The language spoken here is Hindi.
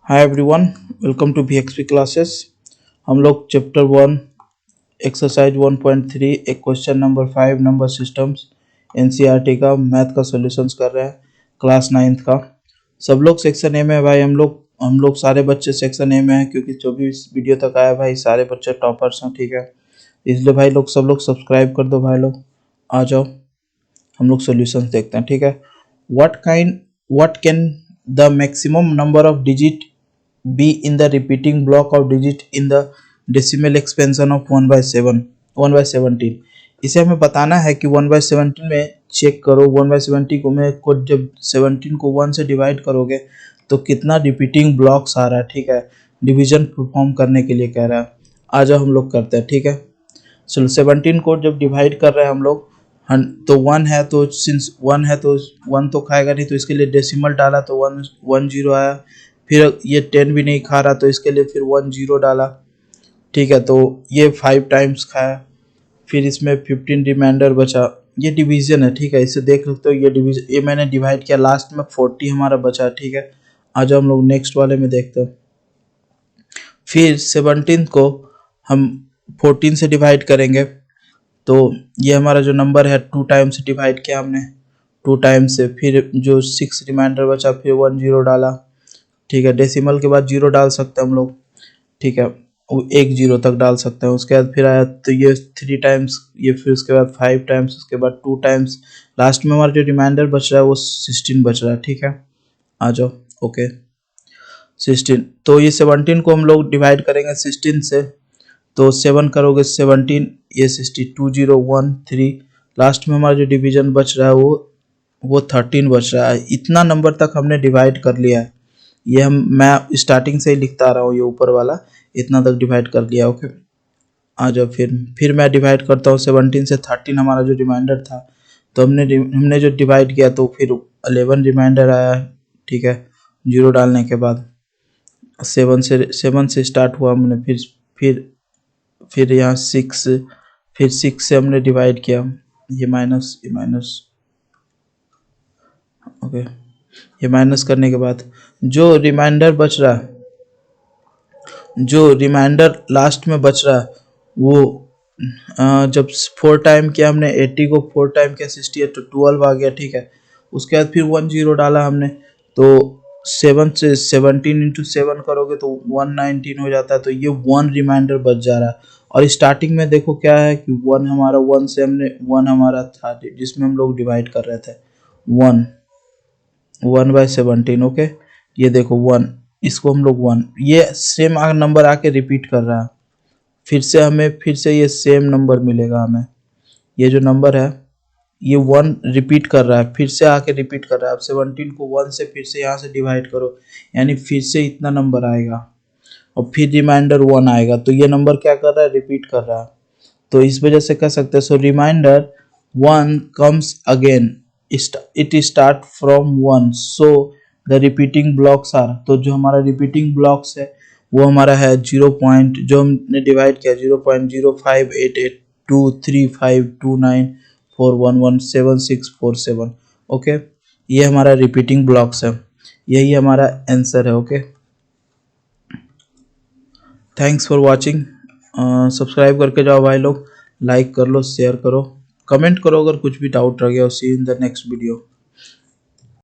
Hi everyone, welcome to VXP classes. हम लोग चैप्टर 1 एक्सरसाइज 1.3 एक question number 5 number systems NCERT का मैथ का सॉल्यूशंस कर रहे हैं क्लास 9th का। सब लोग सेक्शन ए में है भाई। हम लोग सारे बच्चे सेक्शन ए में हैं क्योंकि जो भी इस वीडियो तक आया भाई सारे बच्चे टॉपर्स हैं, ठीक है। इसलिए भाई लोग सब लोग सब्सक्राइब कर दो भाई लोग। आ जाओ, हम लोग सॉल्यूशंस देखते हैं, ठीक है। What can the maximum number of digit be in the repeating block of digit in the decimal expansion of 1/17। इसे हमें बताना है कि 1/17 में चेक करो 1/17 को जब 17 को 1 से डिवाइड करोगे तो कितना रिपीटिंग ब्लॉक्स आ रहा है, ठीक है। डिवीजन परफॉर्म करने के लिए कह रहा है। आ जाओ हम लोग करते हैं, ठीक है। चलो 17 को जब डिवाइड कर रहे हैं हम लोग तो 1 है, तो सिंस 1 है तो 1 तो खाएगा नहीं, तो इसके लिए डेसिमल डाला तो 1 0 आया। फिर ये 10 भी नहीं खा रहा तो इसके लिए फिर 1 0 डाला, ठीक है। तो ये 5 टाइम्स खाया, फिर इसमें 15 रिमाइंडर बचा। ये डिवीजन है, ठीक है। इसे देख सकते हो, ये डिवीजन, ये मैंने डिवाइड किया, लास्ट में 40 हमारा बचा, ठीक है। आज हम लोग नेक्स्ट वाले में देखते हैं। फिर 17 को हम 14 से डिवाइड करेंगे तो ये हमारा जो नंबर है 2 टाइम्स डिवाइड किया हमने, 2 टाइम्स से। फिर जो 6 रिमाइंडर बचा, फिर 1 0 डाला, ठीक है। डेसिमल के बाद 0 डाल सकते हैं हम लोग, ठीक है। वो 1 0 तक डाल सकते हैं। उसके बाद फिर आया तो ये 3 टाइम्स, ये फिर उसके बाद 5 टाइम्स, उसके बाद 2 टाइम्स। लास्ट में हमारा जो रिमाइंडर बच रहा है वो 16 बच रहा है, ठीक है। आ जाओ, ओके 16। तो ये 17 को हम लोग डिवाइड करेंगे 16 से, तो 7 करोगे 17, ये 62 0 1 3। लास्ट में हमारा जो डिवीजन बच रहा है वो 13 बच रहा है। इतना नंबर तक हमने डिवाइड कर लिया है। ये मैं स्टार्टिंग से ही लिखता आ रहा हूँ, ये ऊपर वाला इतना तक डिवाइड कर लिया, ओके। आ जाओ, फिर मैं डिवाइड करता हूँ 17 से 13 हमारा जो रिमाइंडर था, तो हमने जो डिवाइड किया तो फिर 11 रिमाइंडर आया, ठीक है। 0 डालने के बाद 7 से स्टार्ट हुआ हमने, फिर यहाँ 6, फिर 6 से हमने डिवाइड किया, ये माइनस, ओके। ये माइनस करने के बाद जो रिमाइंडर बच रहा है, जो रिमाइंडर लास्ट में बच रहा है वो जब 4 टाइम किया हमने, 80 को 4 टाइम किया 68 तो 12 आ गया, ठीक है। उसके बाद फिर 1 0 डाला हमने, तो 7 से 17 इंटू 7 करोगे तो 119 हो जाता है। तो ये 1 रिमाइंडर बच जा रहा है। और स्टार्टिंग में देखो क्या है कि 1 हमारा 1 से हमने 1 हमारा था जिसमें हम लोग डिवाइड कर रहे थे 1/17, ओके। ये देखो 1, इसको हम लोग 1, ये सेम नंबर आके रिपीट कर रहा है। फिर से ये सेम नंबर मिलेगा हमें। ये जो नंबर है ये 1 रिपीट कर रहा है, फिर से आके रिपीट कर रहा है। अब 17 को 1 से फिर से यहाँ से डिवाइड करो, यानी फिर से इतना नंबर आएगा और फिर रिमाइंडर 1 आएगा। तो ये नंबर क्या कर रहा है, रिपीट कर रहा है। तो इस वजह से कह सकते हैं so remainder 1 comes again, it start from 1, so the repeating blocks are. तो जो हमारा रिपीटिंग ब्लॉक्स है वो हमारा है 0 पॉइंट, जो हमने डिवाइड किया 0.0588235294117647, ओके। ये हमारा रिपीटिंग ब्लॉक्स है, यही हमारा आंसर है, okay. Thanks for watching. Subscribe करके जाओ भाई लोग, लाइक कर लो, शेयर करो, कमेंट करो अगर कुछ भी डाउट रह गया। सी इन द नेक्स्ट वीडियो।